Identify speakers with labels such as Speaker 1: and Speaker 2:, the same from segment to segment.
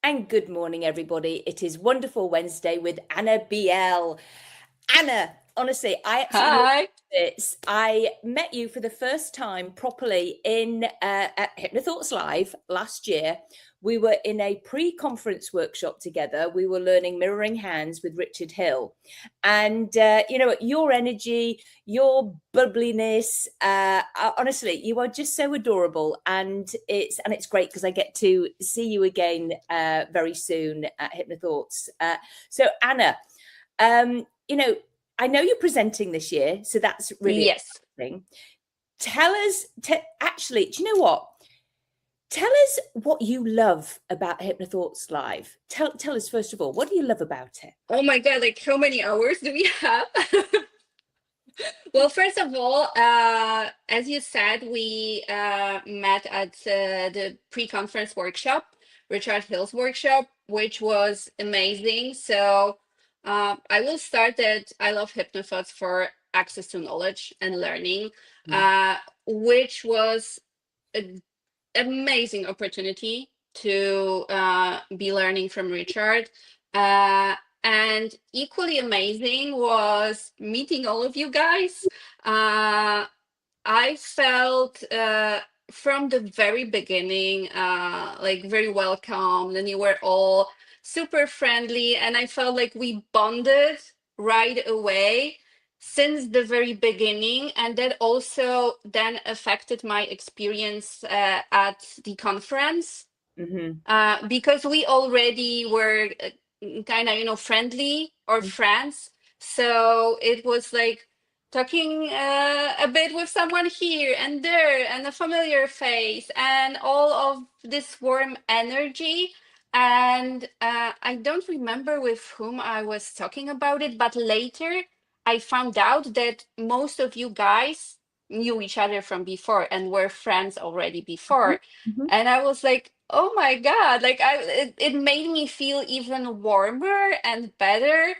Speaker 1: And good morning, everybody. It is Wonderful Wednesday with Anna Biel. Anna, honestly, I absolutely love
Speaker 2: Hi.
Speaker 1: this. I met you for the first time properly at HypnoThoughts Live last year. We were in a pre-conference workshop together. We were learning mirroring hands with Richard Hill, and your energy, your bubbliness. Honestly, you are just so adorable, and it's great because I get to see you again very soon at HypnoThoughts. So, Anna, um, you know, I know you're presenting this year, so that's really
Speaker 2: Yes.
Speaker 1: exciting. Tell us, actually, do you know what? Tell us what you love about HypnoThoughts Live. Tell us, first of all, what do you love about it?
Speaker 2: Oh my God, like how many hours do we have? Well, first of all, as you said, we met at the pre-conference workshop, Richard Hill's workshop, which was amazing. So I will start that I love HypnoThoughts for access to knowledge and learning,
Speaker 1: Mm.
Speaker 2: uh, which was an amazing opportunity to be learning from Richard. Uh, and equally amazing was meeting all of you guys. I felt from the very beginning like very welcomed, and you were all super friendly, and I felt like we bonded right away since the very beginning, and that also then affected my experience at the conference
Speaker 1: Mm-hmm.
Speaker 2: because we already were kind of friendly or friends, so it was like talking a bit with someone here and there and a familiar face and all of this warm energy. And I don't remember with whom I was talking about it, but later I found out that most of you guys knew each other from before and were friends already before.
Speaker 1: Mm-hmm.
Speaker 2: And I was like, oh my God, like it made me feel even warmer and better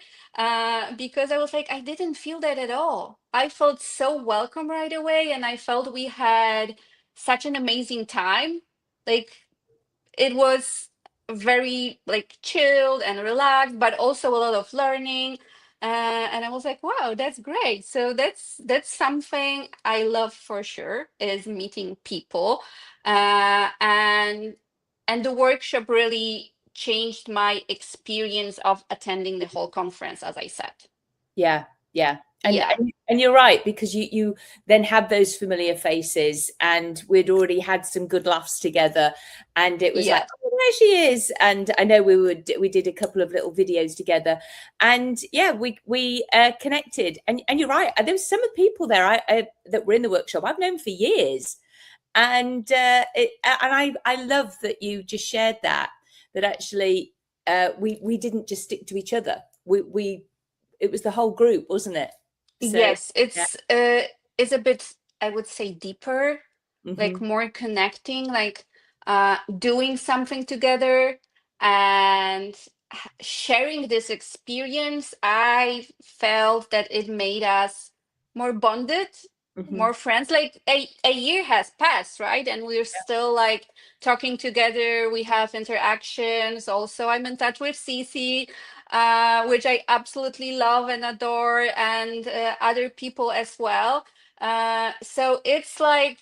Speaker 2: because I was like, I didn't feel that at all. I felt so welcome right away, and I felt we had such an amazing time. Like it was very like chilled and relaxed, but also a lot of learning. And I was like, wow, that's great. So that's something I love for sure, is meeting people. And the workshop really changed my experience of attending the whole conference, as I said.
Speaker 1: Yeah, yeah. And,
Speaker 2: Yeah.
Speaker 1: and and you're right, because you then had those familiar faces, and we'd already had some good laughs together, and it was like,
Speaker 2: Yeah.
Speaker 1: oh, there she is. And I know we did a couple of little videos together, and yeah, we connected. And you're right, there was some of the people there that were in the workshop I've known for years, and I love that you just shared that actually we didn't just stick to each other. We it was the whole group, wasn't it? So
Speaker 2: Yes,
Speaker 1: yeah.
Speaker 2: it's a bit, I would say, deeper, like
Speaker 1: Hmm.
Speaker 2: more connecting, like doing something together and sharing this experience. I felt that it made us more bonded,
Speaker 1: Hmm.
Speaker 2: more friends. Like a year has passed, right? And we're still like talking together. We have interactions. Also, I'm in touch with Cece, which I absolutely love and adore, and other people as well. So it's like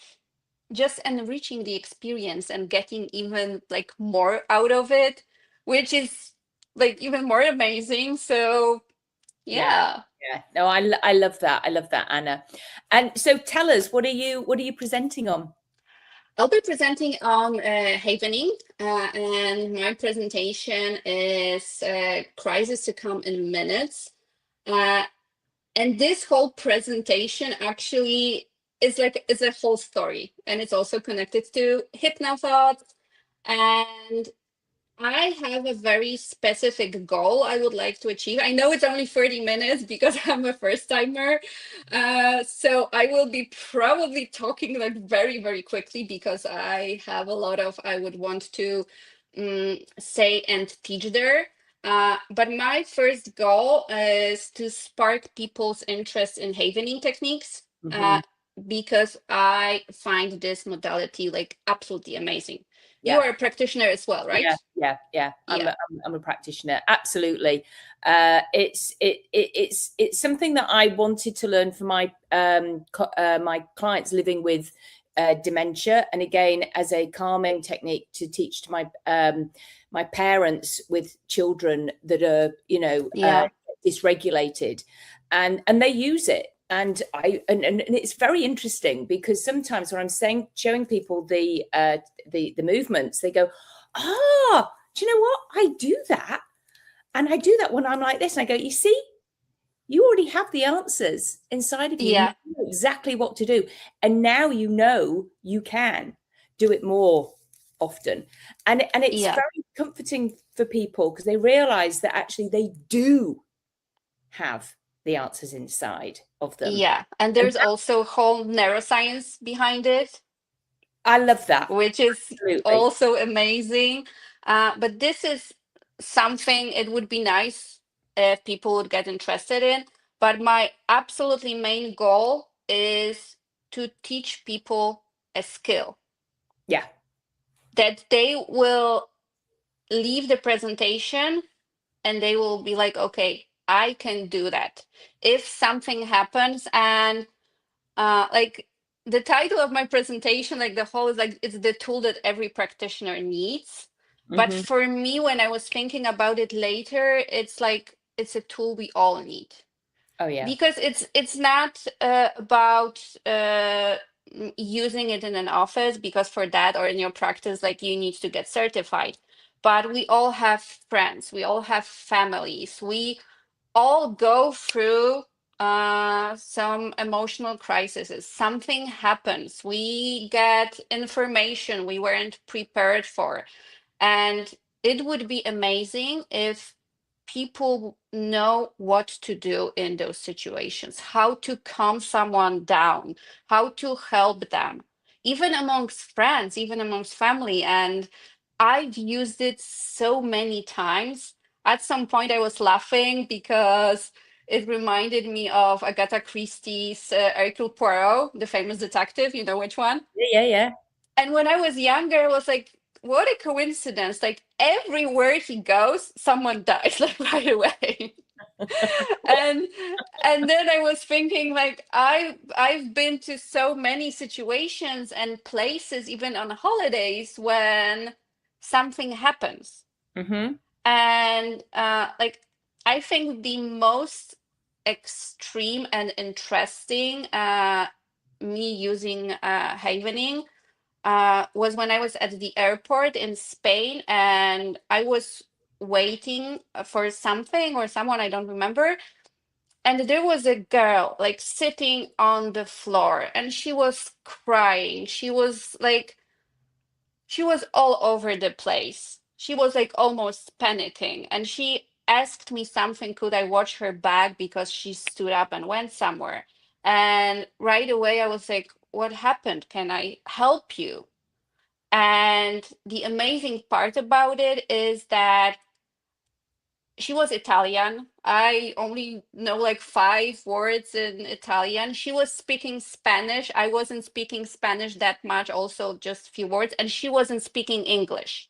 Speaker 2: just enriching the experience and getting even like more out of it, which is like even more amazing. So
Speaker 1: Yeah,
Speaker 2: yeah.
Speaker 1: yeah. No, I love that. I love that, Anna. And so tell us, what are you presenting on?
Speaker 2: I'll be presenting on Havening, and my presentation is Crisis to Come in Minutes. Uh, And this whole presentation actually is a whole story, and it's also connected to HypnoThoughts. And I have a very specific goal I would like to achieve. I know it's only 30 minutes because I'm a first timer. So I will be probably talking like very, very quickly because I have a lot of I would want to say and teach there. But my first goal is to spark people's interest in havening techniques,
Speaker 1: Hmm.
Speaker 2: because I find this modality like absolutely amazing. You are a practitioner as well, right?
Speaker 1: Yeah. I'm a practitioner. Absolutely. It's something that I wanted to learn for my my clients living with dementia, and again as a calming technique to teach to my my parents with children that are, you know, dysregulated, and they use it. And it's very interesting because sometimes when I'm showing people the movements, they go, "Ah, do you know what? I do that." And I do that when I'm like this. And I go, "You see, you already have the answers inside of you.
Speaker 2: Yeah.
Speaker 1: You know exactly what to do. And now you know you can do it more often." And it's very comforting for people because they realize that actually they do have the answers inside of them.
Speaker 2: Yeah. And there's also whole neuroscience behind it.
Speaker 1: I love that.
Speaker 2: Which is
Speaker 1: Absolutely.
Speaker 2: also amazing. But this is something it would be nice if people would get interested in. But my absolutely main goal is to teach people a skill.
Speaker 1: Yeah.
Speaker 2: That they will leave the presentation and they will be like, okay, I can do that. If something happens, and like the title of my presentation, like the whole is like, it's the tool that every practitioner needs. But for me, when I was thinking about it later, it's like, it's a tool we all need.
Speaker 1: Oh yeah.
Speaker 2: Because it's not about using it in an office, because for that or in your practice, like you need to get certified. But we all have friends, we all have families, we all go through some emotional crises. Something happens, we get information we weren't prepared for, and it would be amazing if people know what to do in those situations, how to calm someone down, how to help them, even amongst friends, even amongst family. And I've used it so many times. At some point, I was laughing because it reminded me of Agatha Christie's Hercule Poirot, the famous detective. You know which one?
Speaker 1: Yeah.
Speaker 2: And when I was younger, I was like, what a coincidence. Like everywhere he goes, someone dies like right away. and and then I was thinking like I've been to so many situations and places, even on holidays, when something happens. And like I think the most extreme and interesting me using Havening was when I was at the airport in Spain and I was waiting for something or someone, I don't remember. And there was a girl like sitting on the floor and she was crying. She was all over the place. She was like almost panicking. And she asked me something, could I watch her bag because she stood up and went somewhere. And right away I was like, what happened? Can I help you? And the amazing part about it is that she was Italian. I only know like 5 words in Italian. She was speaking Spanish. I wasn't speaking Spanish that much, also just few words. And she wasn't speaking English.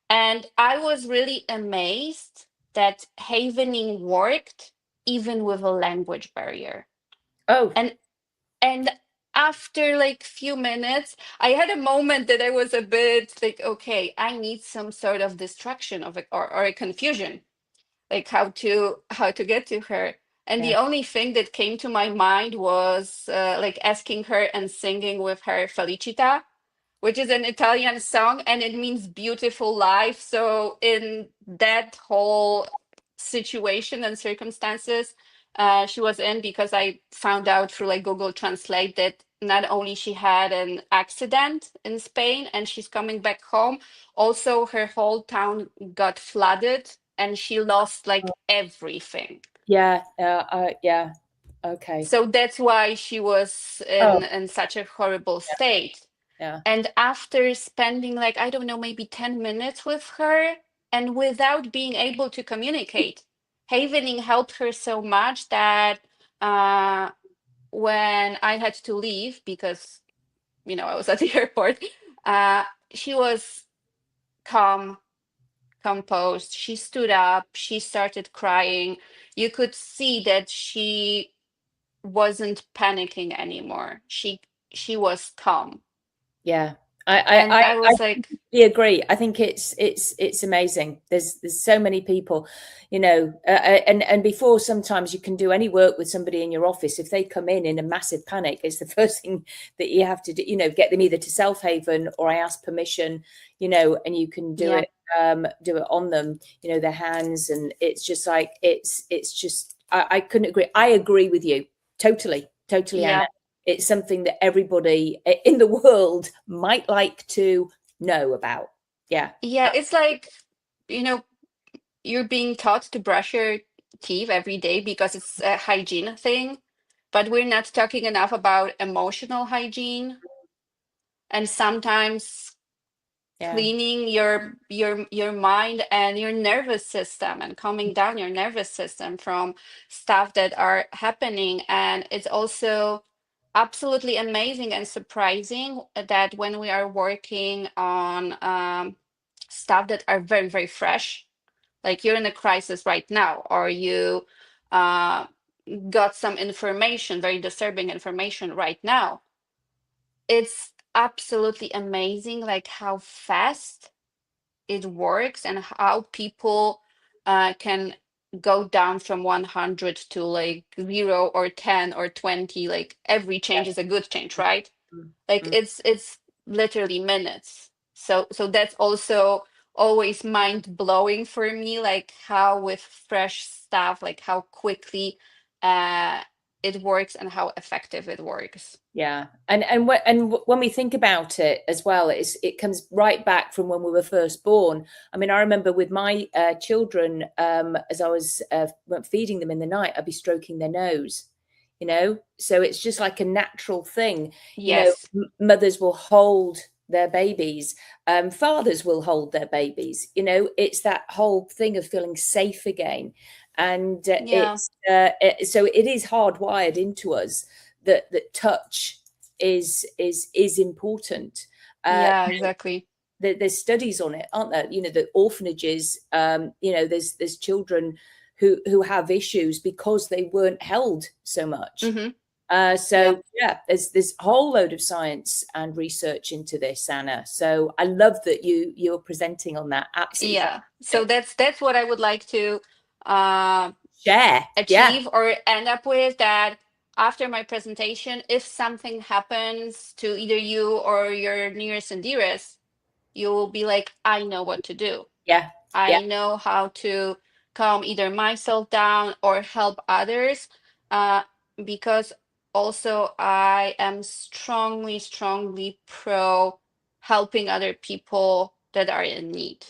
Speaker 2: And I was really amazed that Havening worked even with a language barrier.
Speaker 1: Oh.
Speaker 2: And after like few minutes, I had a moment that I was a bit like, okay, I need some sort of distraction of it, or a confusion, like how to get to her. And the only thing that came to my mind was like asking her and singing with her Felicita, which is an Italian song and it means beautiful life. So in that whole situation and circumstances she was in, because I found out through like Google Translate that not only she had an accident in Spain and she's coming back home, also her whole town got flooded and she lost like everything.
Speaker 1: Yeah. Okay.
Speaker 2: So that's why she was in such a horrible state.
Speaker 1: Yeah.
Speaker 2: And after spending like, I don't know, maybe 10 minutes with her and without being able to communicate, Havening helped her so much that when I had to leave because, I was at the airport, she was calm, composed. She stood up, she started crying. You could see that she wasn't panicking anymore. She was calm.
Speaker 1: Yeah.
Speaker 2: And I
Speaker 1: I
Speaker 2: was like,
Speaker 1: completely agree. I think it's amazing. There's so many people, you know, and before sometimes you can do any work with somebody in your office, if they come in a massive panic, it's the first thing that you have to do, you know, get them either to self-haven or I ask permission, you know, and you can
Speaker 2: yeah,
Speaker 1: do it on them, you know, their hands, and it's just like it's just I couldn't agree. I agree with you totally, Anna.
Speaker 2: yeah,
Speaker 1: It's something that everybody in the world might like to know about. Yeah.
Speaker 2: yeah. It's like, you know, you're being taught to brush your teeth every day because it's a hygiene thing, but we're not talking enough about emotional hygiene. And sometimes
Speaker 1: Yeah.
Speaker 2: cleaning your mind and your nervous system and calming down your nervous system from stuff that are happening. And it's also absolutely amazing and surprising that when we are working on stuff that are very, very fresh, like you're in a crisis right now, or you uh, got some information, very disturbing information right now, it's absolutely amazing like how fast it works and how people can go down from 100 to like 0 or 10 or 20. Like every change is a good change, right? Like
Speaker 1: Mm.
Speaker 2: it's literally minutes. So that's also always mind blowing for me, like how with fresh stuff, like how quickly uh it works and how effective it works.
Speaker 1: Yeah, and when we think about it as well, it comes right back from when we were first born. I mean, I remember with my children, as I was feeding them in the night, I'd be stroking their nose, you know. So it's just like a natural thing, you know.
Speaker 2: Yes.
Speaker 1: Mothers will hold their babies, fathers will hold their babies. You know, it's that whole thing of feeling safe again, and
Speaker 2: Yeah.
Speaker 1: so it is hardwired into us that touch is important. Uh,
Speaker 2: Yeah, exactly.
Speaker 1: there's studies on it, aren't there? You know, the orphanages. You know, there's children who have issues because they weren't held so much.
Speaker 2: Hmm. Yeah.
Speaker 1: So yeah, there's a whole load of science and research into this, Anna. So I love that you're presenting on that. Absolutely
Speaker 2: Yeah. So
Speaker 1: fantastic.
Speaker 2: that's what I would like to uh,
Speaker 1: Share. Yeah,
Speaker 2: achieve or end up with, that after my presentation, if something happens to either you or your nearest and dearest, you will be like, I know what to do.
Speaker 1: yeah, yeah,
Speaker 2: I know how to calm either myself down or help others. Uh, because also I am strongly, strongly pro helping other people that are in need.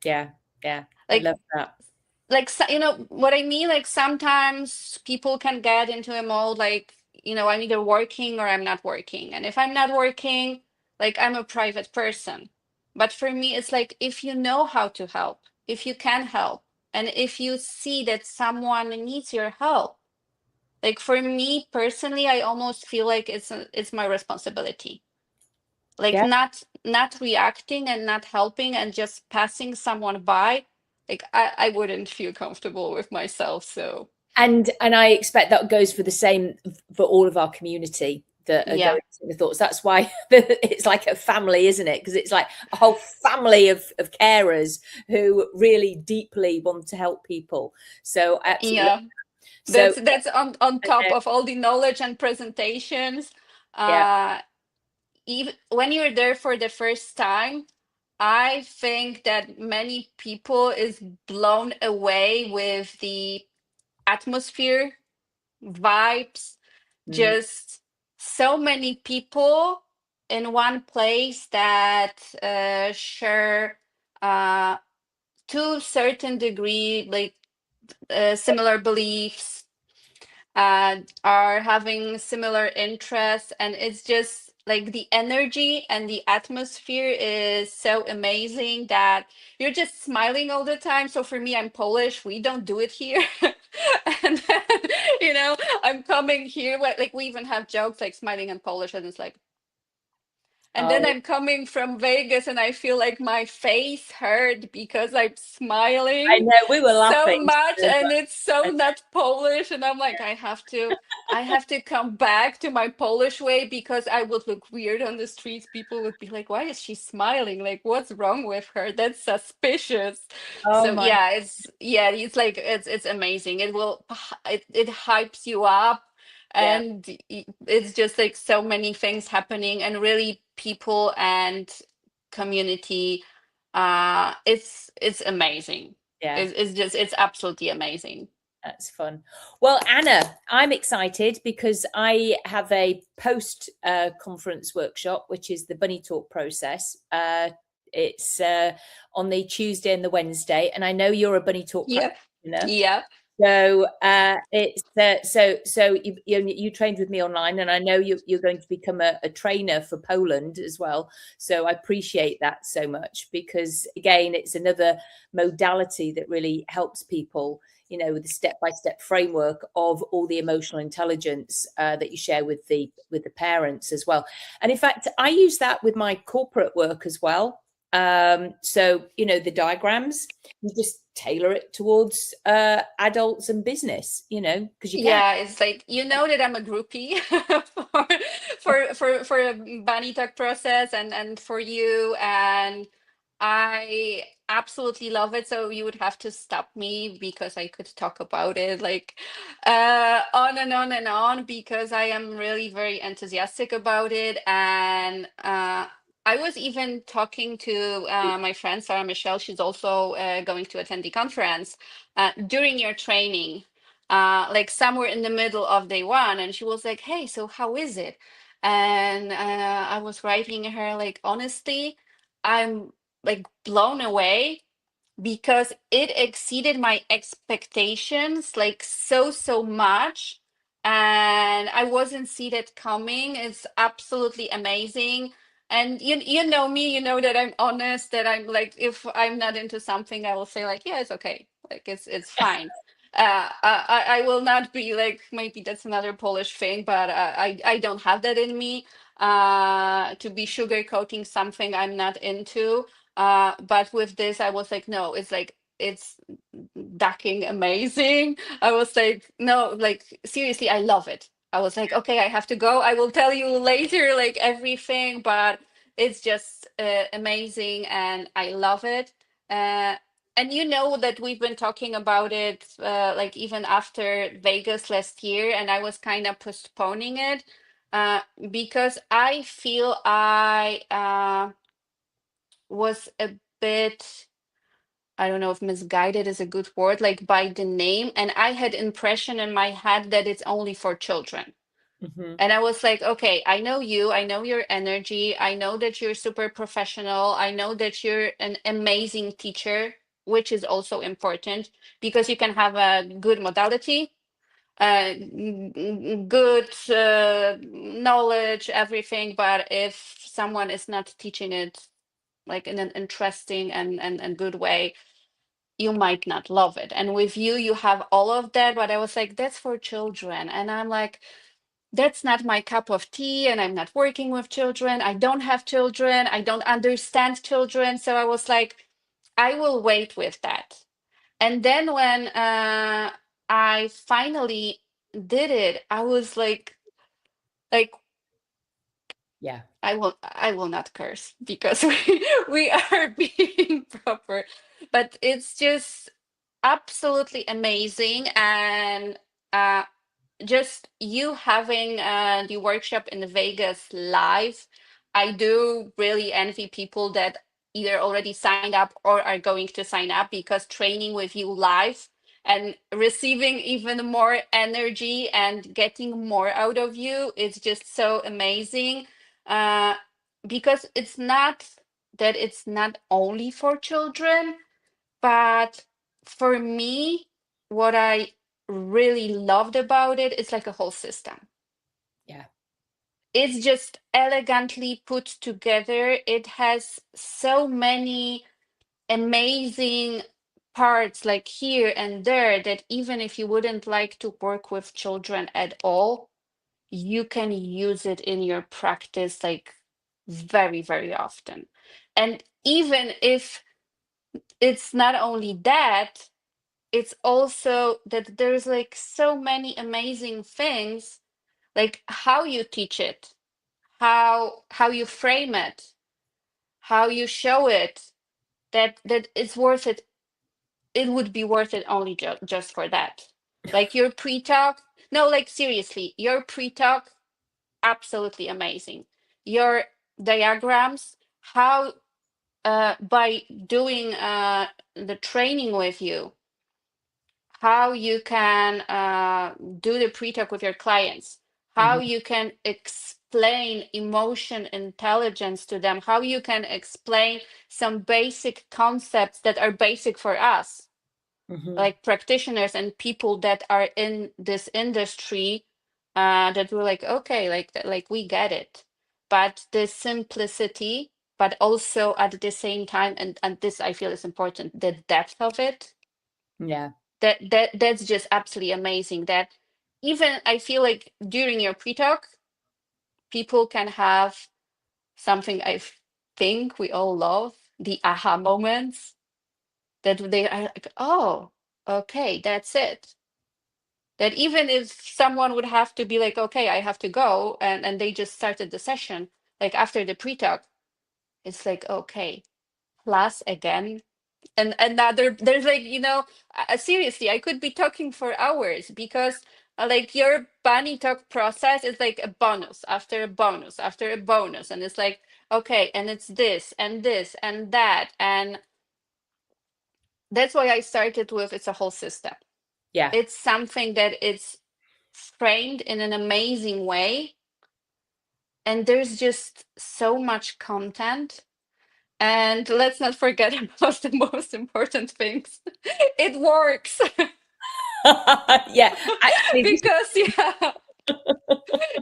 Speaker 1: yeah, yeah. I
Speaker 2: Like
Speaker 1: love that.
Speaker 2: you know what I mean, like sometimes people can get into a mode like, you know, I'm either working or I'm not working, and if I'm not working, like I'm a private person. But for me it's like, if you know how to help, if you can help, and if you see that someone needs your help, like for me personally, I almost feel like it's my responsibility, like
Speaker 1: Yeah.
Speaker 2: not reacting and not helping and just passing someone by. Like I wouldn't feel comfortable with myself. So
Speaker 1: And I expect that goes for the same for all of our community that are
Speaker 2: yeah,
Speaker 1: going to the thoughts. That's why it's like a family, isn't it? Because it's like a whole family of carers who really deeply want to help people. So I absolutely love
Speaker 2: yeah,
Speaker 1: that. So
Speaker 2: that's on top
Speaker 1: uh,
Speaker 2: of all the knowledge and presentations.
Speaker 1: yeah,
Speaker 2: Even when you're there for the first time, I think that many people is blown away with the atmosphere, vibes,
Speaker 1: mm,
Speaker 2: just so many people in one place that share uh, to a certain degree like similar beliefs, are having similar interests, and it's just like the energy and the atmosphere is so amazing that you're just smiling all the time. So for me, I'm Polish, we don't do it here. And then, you know, I'm coming here, like we even have jokes like smiling in Polish, and it's like And then
Speaker 1: Oh,
Speaker 2: I'm coming from Vegas and I feel like my face hurt because I'm
Speaker 1: I
Speaker 2: smiling
Speaker 1: know we were
Speaker 2: so
Speaker 1: laughing.
Speaker 2: much and it's so not Polish. And I'm like, I have to come back to my Polish way because I would look weird on the streets. People would be like, why is she smiling? Like, what's wrong with her? That's suspicious.
Speaker 1: Oh
Speaker 2: So
Speaker 1: my,
Speaker 2: it's like it's amazing. It hypes you up,
Speaker 1: yeah,
Speaker 2: and it's just like so many things happening, and really people and community. It's amazing.
Speaker 1: yeah.
Speaker 2: It's absolutely amazing.
Speaker 1: That's fun. Well, Anna, I'm excited because I have a post conference workshop, which is the bunny talk process. It's on the Tuesday and the Wednesday, and I know you're a bunny talk
Speaker 2: Yep.
Speaker 1: practitioner.
Speaker 2: Yep.
Speaker 1: So it's so you trained with me online, and I know you're going to become a trainer for Poland as well. So I appreciate that so much because again, it's another modality that really helps people, with the step-by-step framework of all the emotional intelligence that you share with the parents as well. And in fact, I use that with my corporate work as well. So the diagrams, you just tailor it towards adults and business, because you can.
Speaker 2: Yeah, it's like that I'm a groupie for a bunny talk process and for you, and I absolutely love it. So you would have to stop me because I could talk about it like on and on and on because I am really very enthusiastic about it. And I was even talking to my friend Sarah Michelle. She's also going to attend the conference during your training, like somewhere in the middle of day one, and she was like, hey, so how is it? And I was writing her like, honestly, I'm like blown away because it exceeded my expectations like so much, and I wasn't see that coming. It's absolutely amazing. And you know me, you know that I'm honest, that I'm like, if I'm not into something, I will say like, yeah, it's okay, like it's fine. I will not be like, maybe that's another Polish thing, but I don't have that in me, to be sugarcoating something I'm not into. But with this, I was like, no, it's like, it's ducking amazing. I was like, no, like seriously, I love it. I was like, okay, I have to go. I will tell you later, like everything, but it's just amazing and I love it. Uh, and you know that we've been talking about it, like even after Vegas last year, and I was kind of postponing it because I feel I was a bit, I don't know if misguided is a good word, like by the name. And I had impression in my head that it's only for children.
Speaker 1: Mm-hmm.
Speaker 2: And I was like, okay, I know you, I know your energy, I know that you're super professional, I know that you're an amazing teacher, which is also important because you can have a good modality, good knowledge, everything. But if someone is not teaching it like in an interesting and good way, you might not love it. And with you, you have all of that. But I was like, that's for children. And I'm like, that's not my cup of tea. And I'm not working with children. I don't have children. I don't understand children. So I was like, I will wait with that. And then when I finally did it, I was like,
Speaker 1: Yeah.
Speaker 2: I will not curse because we are being proper. But it's just absolutely amazing. And uh, just you having the workshop in Vegas live, I do really envy people that either already signed up or are going to sign up, because training with you live and receiving even more energy and getting more out of you is just so amazing. uh, because it's not that it's not only for children, but for me, what I really loved about it is like a whole system.
Speaker 1: Yeah.
Speaker 2: It's just elegantly put together. It has so many amazing parts, like here and there, that even if you wouldn't like to work with children at all, you can use it in your practice like very, very often. And even if it's not only that, it's also that there's like so many amazing things, like how you teach it, how you frame it, how you show it, that it's worth it. It would be worth it only just for that. Like your pre-talk, no, like seriously, your pre-talk, absolutely amazing. Your diagrams, how by doing the training with you, how you can do the pre-talk with your clients, how
Speaker 1: Hmm.
Speaker 2: you can explain emotion intelligence to them, how you can explain some basic concepts that are basic for us,
Speaker 1: Hmm.
Speaker 2: like practitioners and people that are in this industry, that were like, okay, like we get it. But the simplicity, but also at the same time, and this I feel is important, the depth of it,
Speaker 1: Yeah.
Speaker 2: that's just absolutely amazing. That even I feel like during your pre-talk, people can have something I think we all love, the aha moments, that they are like, oh, okay, that's it. That even if someone would have to be like, okay, I have to go, and they just started the session, like after the pre-talk, it's like, okay, class again. And another, there's like, seriously, I could be talking for hours, because like your bunny talk process is like a bonus after a bonus after a bonus, and it's like, okay, and it's this and this and that, and that's why I started with, it's a whole system.
Speaker 1: Yeah.
Speaker 2: It's something that it's framed in an amazing way, and there's just so much content. And let's not forget about the most important things. It works.
Speaker 1: Yeah. Actually, this
Speaker 2: Because yeah,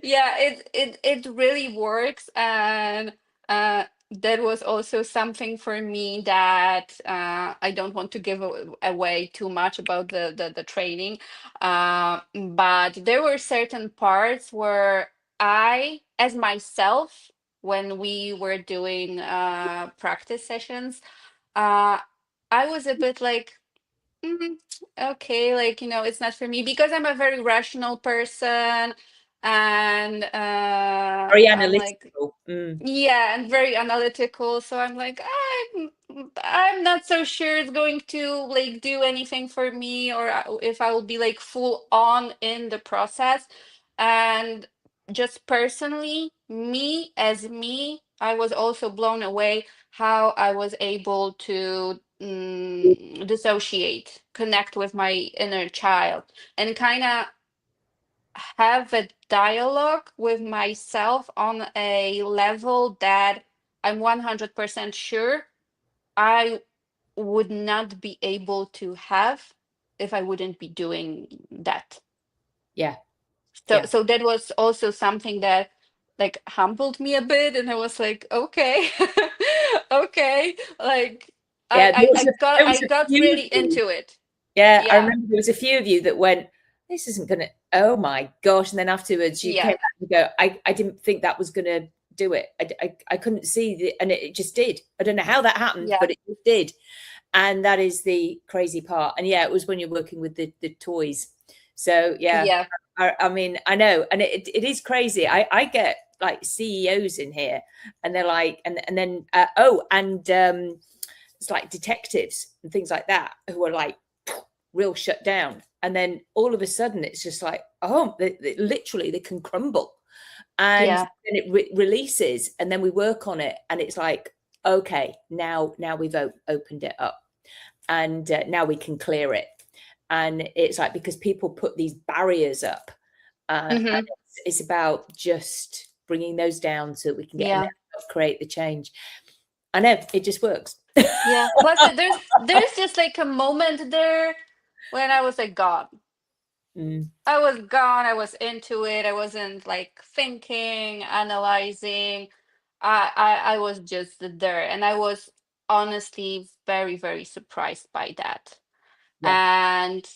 Speaker 2: yeah, it really works. And that was also something for me that I don't want to give away too much about the training. But there were certain parts where I, as myself, when we were doing practice sessions, uh I was a bit like, "Mm, okay, like, it's not for me," because I'm a very rational person, and
Speaker 1: very
Speaker 2: I'm like,
Speaker 1: analytical. Mm.
Speaker 2: yeah, and very analytical. So I'm like, I'm not so sure it's going to like do anything for me, or if I will be like full on in the process. And just personally, me as me, I was also blown away how I was able to dissociate, connect with my inner child, and kind of have a dialogue with myself on a level that I'm 100% sure I would not be able to have if I wouldn't be doing that.
Speaker 1: Yeah.
Speaker 2: So,
Speaker 1: Yeah.
Speaker 2: so that was also something that like humbled me a bit, and I was like, okay, okay, like
Speaker 1: Yeah. There
Speaker 2: I
Speaker 1: was a
Speaker 2: got
Speaker 1: few of
Speaker 2: really
Speaker 1: you.
Speaker 2: into it.
Speaker 1: Yeah, I
Speaker 2: Yeah,
Speaker 1: remember there was a few of you that went, "This isn't gonna." Oh my gosh! And then afterwards, you came
Speaker 2: yeah,
Speaker 1: back and go, "I didn't think that was gonna do it. I couldn't see the, and it just did. I don't know how that happened,
Speaker 2: yeah,
Speaker 1: but it just did." And that is the crazy part. And yeah, it was when you're working with the toys. So yeah,
Speaker 2: yeah,
Speaker 1: I mean, I know, and it is crazy. I get like CEOs in here, and they're like, and then oh, and it's like detectives and things like that who are like real shut down, and then all of a sudden it's just like, oh, literally they can crumble, and
Speaker 2: yeah,
Speaker 1: then it releases, and then we work on it, and it's like, okay, now we've opened it up, and now we can clear it. And it's like, because people put these barriers up, and
Speaker 2: hmm,
Speaker 1: it's about just bringing those down so that we can get in
Speaker 2: yeah,
Speaker 1: there, create the change. I know it just works.
Speaker 2: yeah. Plus, there's just like a moment there when I was like, God,
Speaker 1: Mm,
Speaker 2: I was gone. I was into it. I wasn't like thinking, analyzing. I was just there, and I was honestly very, very surprised by that.
Speaker 1: yeah.
Speaker 2: And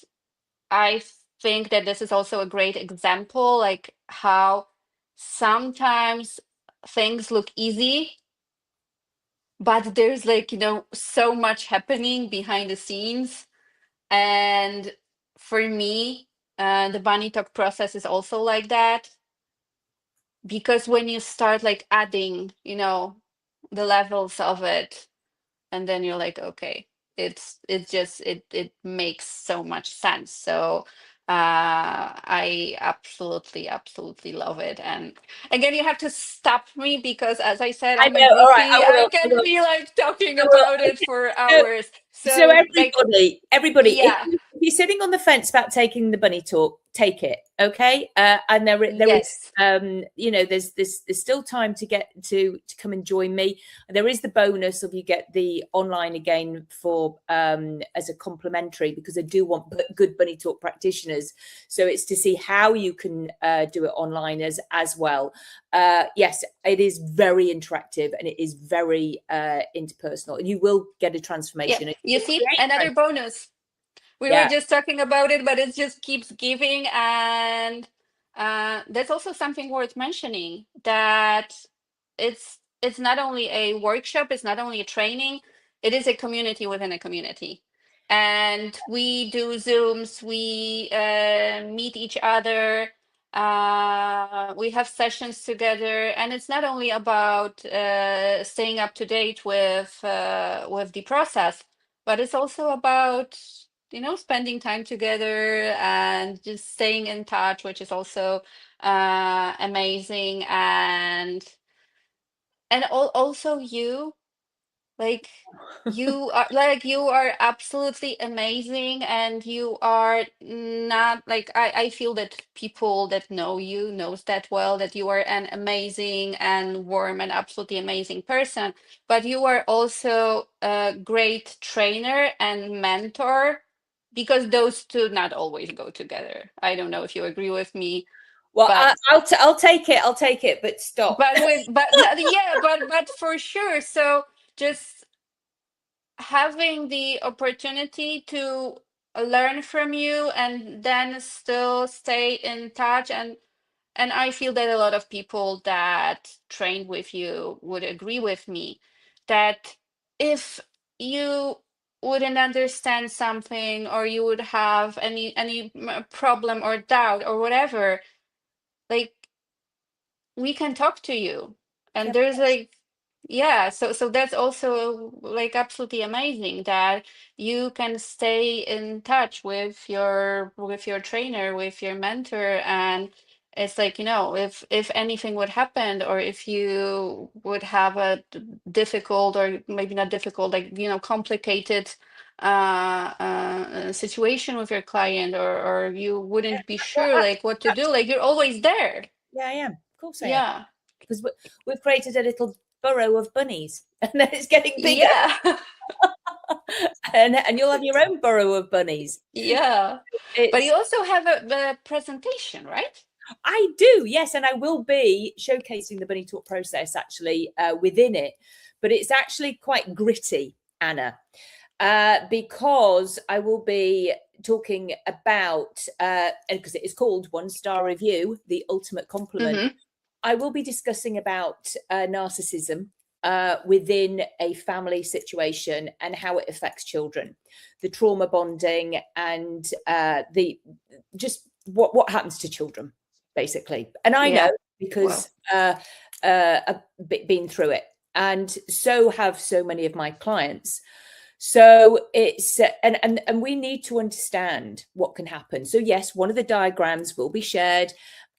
Speaker 2: I think that this is also a great example, like how sometimes things look easy, but there's like, so much happening behind the scenes. And for me, the bunny talk process is also like that, because when you start like adding, the levels of it, and then you're like, okay, it makes so much sense. So I absolutely love it. And again, you have to stop me, because as I said,
Speaker 1: I
Speaker 2: I'm a
Speaker 1: know. All right,
Speaker 2: groupie.
Speaker 1: I
Speaker 2: I
Speaker 1: will. I
Speaker 2: can
Speaker 1: will.
Speaker 2: be like talking
Speaker 1: I will.
Speaker 2: about it for
Speaker 1: So,
Speaker 2: hours.
Speaker 1: so
Speaker 2: So like,
Speaker 1: everybody,
Speaker 2: yeah,
Speaker 1: if you're sitting on the fence about taking the bunny talk, take it, okay? And there is,
Speaker 2: yes.
Speaker 1: there's still time to get to come and join me. There is the bonus of you get the online again for as a complimentary, because I do want good bunny talk practitioners. So it's to see how you can do it online as well. Yes, it is very interactive and it is very interpersonal, and you will get a transformation.
Speaker 2: Yeah, you see, another bonus. We were
Speaker 1: Yeah.
Speaker 2: just talking about it, but it just keeps giving. And that's also something worth mentioning, that it's not only a workshop, it's not only a training, it is a community within a community. And we do Zooms, we meet each other, we have sessions together, and it's not only about staying up to date with the process, but it's also about spending time together and just staying in touch, which is also amazing. And also like you are absolutely amazing, and you are not like, I feel that people that know you knows that well, that you are an amazing and warm and absolutely amazing person, but you are also a great trainer and mentor, because those two not always go together. I don't know if you agree with me.
Speaker 1: Well,
Speaker 2: But
Speaker 1: I'll take it. I'll take it. But stop.
Speaker 2: but for sure. So just having the opportunity to learn from you and then still stay in touch. And I feel that a lot of people that trained with you would agree with me, that if you wouldn't understand something, or you would have any problem or doubt or whatever, like, we can talk to you. And there's like, yeah, so that's also like absolutely amazing, that you can stay in touch with your trainer, with your mentor. And it's like, if anything would happen, or if you would have a difficult, or maybe not difficult, like, complicated situation with your client, or you wouldn't be sure like what to do, like, you're always there.
Speaker 1: Yeah, I am. Of course I am.
Speaker 2: Yeah.
Speaker 1: Because we've created a little burrow of bunnies, and then it's getting bigger.
Speaker 2: Yeah.
Speaker 1: and you'll have your own burrow of bunnies.
Speaker 2: Yeah. But you also have a presentation, right?
Speaker 1: I do, yes, and I will be showcasing the bunny talk process actually within it, but it's actually quite gritty, Anna, because I will be talking about, and because it is called One Star Review, the ultimate compliment.
Speaker 2: Mm-hmm.
Speaker 1: I will be discussing about narcissism within a family situation and how it affects children, the trauma bonding, and the just what happens to children, basically. And I know, because I've been through it, and so have so many of my clients. So it's and we need to understand what can happen. So yes, one of the diagrams will be shared,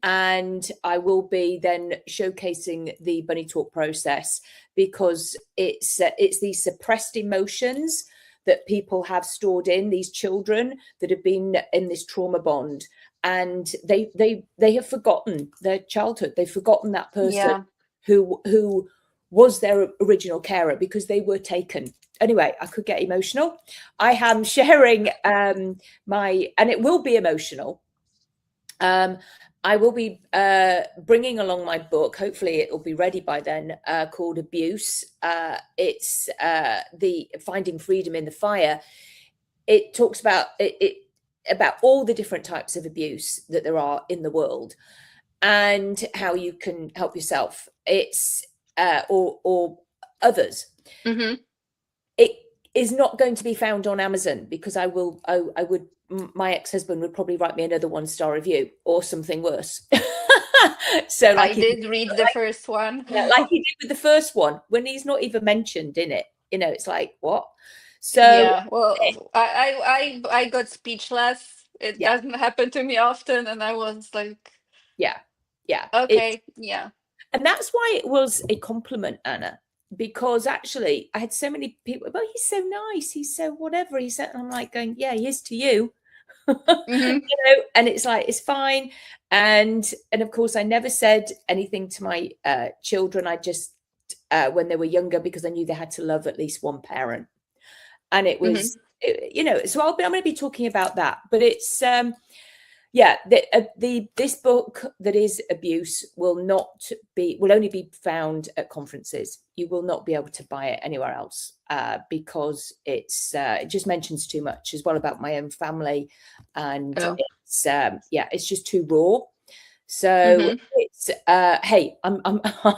Speaker 1: and I will be then showcasing the bunny talk process, because it's these suppressed emotions that people have stored in, these children that have been in this trauma bond, and they have forgotten their childhood. They've forgotten that person who was their original carer, because they were taken. Anyway, I could get emotional. I am sharing my, and it will be emotional. I will be bringing along my book. Hopefully it will be ready by then, called Abuse. It's the Finding Freedom in the Fire. It talks about about all the different types of abuse that there are in the world. and how you can help yourself. It's or others.
Speaker 2: Mm-hmm.
Speaker 1: It is not going to be found on Amazon, because I would, my ex-husband would probably write me another 1-star review or something worse. So like
Speaker 2: I did read the first one.
Speaker 1: like he did with the first one, when he's not even mentioned in it, it's like, what? So
Speaker 2: Yeah, well, I got speechless. It
Speaker 1: yeah,
Speaker 2: doesn't happen to me often, and I was like,
Speaker 1: yeah, it's,
Speaker 2: okay, yeah.
Speaker 1: and that's why it was a compliment, Anna, because actually I had so many people, well, he's so nice, he's so whatever, he said, and I'm like going, yeah, he is to you.
Speaker 2: Mm-hmm.
Speaker 1: And it's like, it's fine. And of course I never said anything to my children. I just when they were younger, because I knew they had to love at least one parent, and it was so I'm going to be talking about that. But it's this book that is abuse will only be found at conferences. You will not be able to buy it anywhere else, because it just mentions too much as well about my own family, and it's just too raw. So it's hey, I'm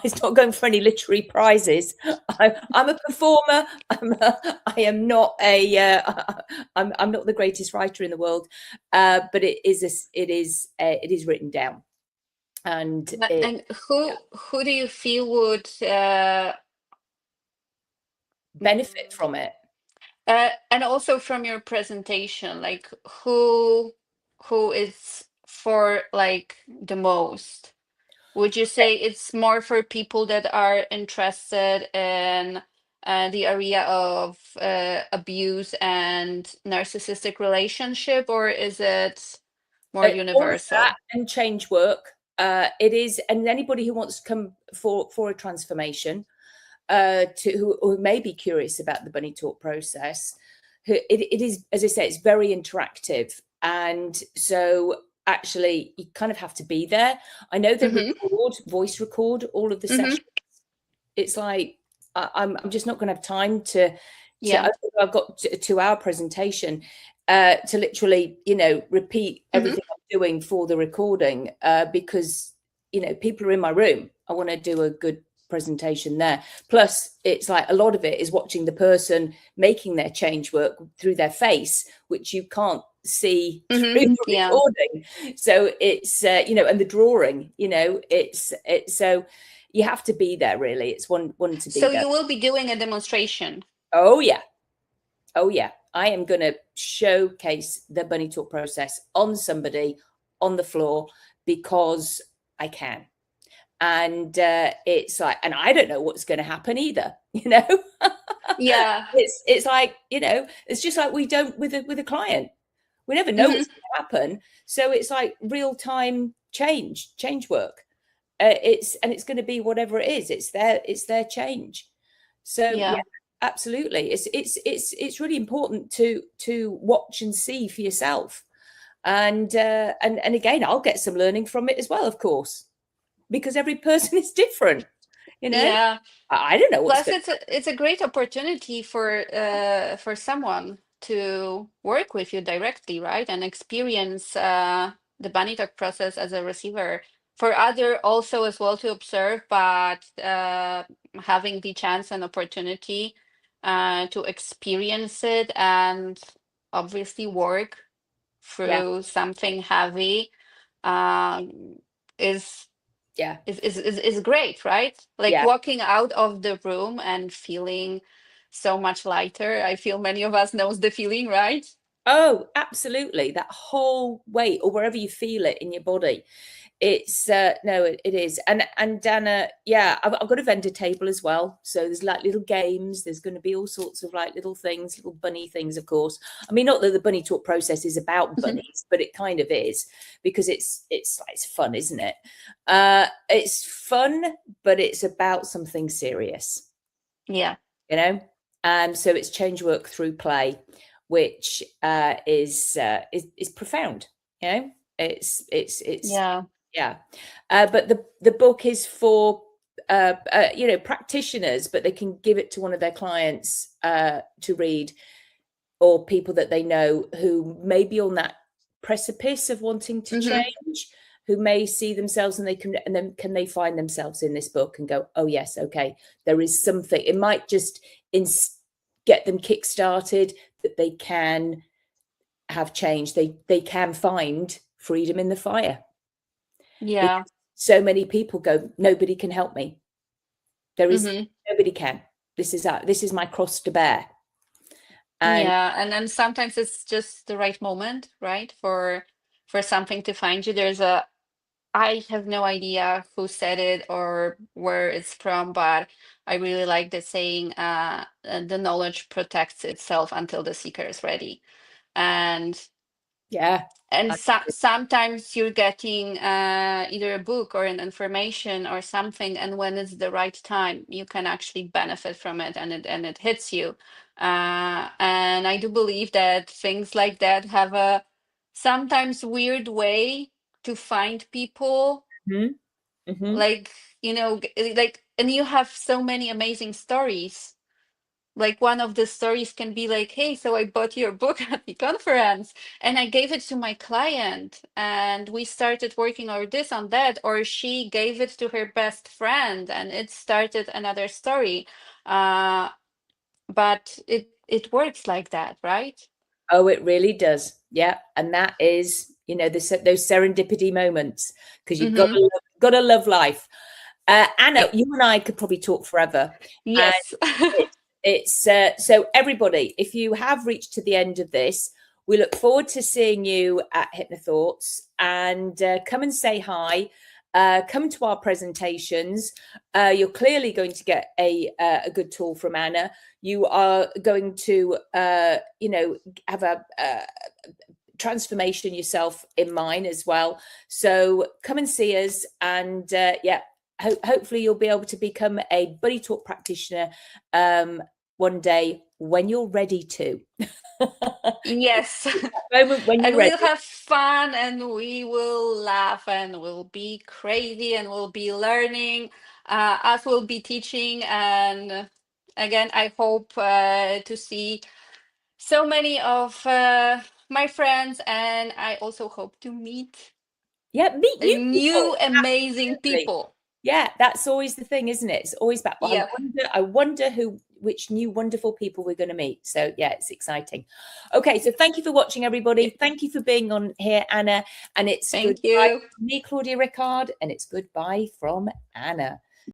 Speaker 1: it's not going for any literary prizes. I'm a performer. I am not a I'm not the greatest writer in the world, but it is written down, and
Speaker 2: who do you feel would
Speaker 1: benefit from it?
Speaker 2: and also from your presentation, like who is for like the most? Would you say it's more for people that are interested in the area of abuse and narcissistic relationship, or is it more
Speaker 1: All of that
Speaker 2: universal?
Speaker 1: and change work. It is, and anybody who wants to come for a transformation, who may be curious about the bunny talk process. It is, as I say, it's very interactive, and so actually you kind of have to be there. I know they voice record all of the sessions. It's like I'm just not going to have time to I've got a 2-hour presentation to literally repeat everything I'm doing for the recording, because people are in my room. I want to do a good presentation there. Plus it's like a lot of it is watching the person making their change work through their face, which you can't see through the recording. So it's and the drawing, it's so you have to be there, really. It's one to be
Speaker 2: So
Speaker 1: there.
Speaker 2: you will be doing a demonstration?
Speaker 1: Oh yeah, I am going to showcase the bunny talk process on somebody on the floor, because I can. And it's like, and I don't know what's going to happen either.
Speaker 2: Yeah.
Speaker 1: It's like, it's just like we don't with a client. We never know what's going to happen. So it's like real-time change work. It's going to be whatever it is. It's their change. So yeah, absolutely. It's really important to watch and see for yourself. And again, I'll get some learning from it as well, of course, because every person is different.
Speaker 2: Yeah.
Speaker 1: I don't know what's
Speaker 2: Plus, it's a great opportunity for someone to work with you directly, right, and experience the bunny talk process as a receiver. For other also as well to observe, but having the chance and opportunity to experience it and obviously work through something heavy is is great, right? Like walking out of the room and feeling so much lighter. I feel many of us knows the feeling, right?
Speaker 1: Oh, absolutely. That whole weight, or wherever you feel it in your body. It's no, it is. And Anna, I've got a vendor table as well. So there's like little games. There's going to be all sorts of like little things, little bunny things, of course. I mean, not that the bunny talk process is about bunnies, but it kind of is, because it's fun, isn't it? It's fun, but it's about something serious.
Speaker 2: Yeah.
Speaker 1: So it's change work through play, which is profound. It's but the book is for practitioners, but they can give it to one of their clients to read, or people that they know who may be on that precipice of wanting to change. who may see themselves and then can they find themselves in this book and go, oh yes, okay, there is something. It might just get them kick-started, that they can have change. They can find freedom in the fire.
Speaker 2: Yeah.
Speaker 1: Because so many people go, nobody can help me. There is nobody can. This is my cross to bear. And
Speaker 2: and then sometimes it's just the right moment, right? For something to find you. I have no idea who said it or where it's from, but I really like the saying, the knowledge protects itself until the seeker is ready. And sometimes you're getting either a book or an information or something, and when it's the right time, you can actually benefit from it, and it hits you. And I do believe that things like that have a sometimes weird way to find people. Like, and you have so many amazing stories. Like, one of the stories can be like, hey, so I bought your book at the conference and I gave it to my client and we started working on this, on that, or she gave it to her best friend and it started another story. But it works like that, right?
Speaker 1: Oh, it really does. Yeah. And that is, those serendipity moments, because you've got to love life. Anna, you and I could probably talk forever.
Speaker 2: Yes.
Speaker 1: It's so everybody, if you have reached to the end of this, we look forward to seeing you at HypnoThoughts, and come and say hi. Come to our presentations. You're clearly going to get a good tool from Anna. You are going to, have a transformation yourself in mine as well. So come and see us, and hopefully you'll be able to become a buddy talk practitioner one day when you're ready to.
Speaker 2: Yes.
Speaker 1: Moment when you're
Speaker 2: and
Speaker 1: ready.
Speaker 2: we'll have fun and we will laugh and we'll be crazy and we'll be learning as we'll be teaching. And again, I hope to see so many of my friends, and I also hope to meet
Speaker 1: meet
Speaker 2: new amazing
Speaker 1: Absolutely.
Speaker 2: people.
Speaker 1: Yeah, that's always the thing, isn't it? It's always about,
Speaker 2: Yeah.
Speaker 1: I wonder which new wonderful people we're going to meet. So yeah, it's exciting. Okay, so thank you for watching, everybody. Thank you for being on here, Anna. And it's
Speaker 2: Thank
Speaker 1: goodbye
Speaker 2: you.
Speaker 1: from me, Claudia Rickard, and it's goodbye from Anna.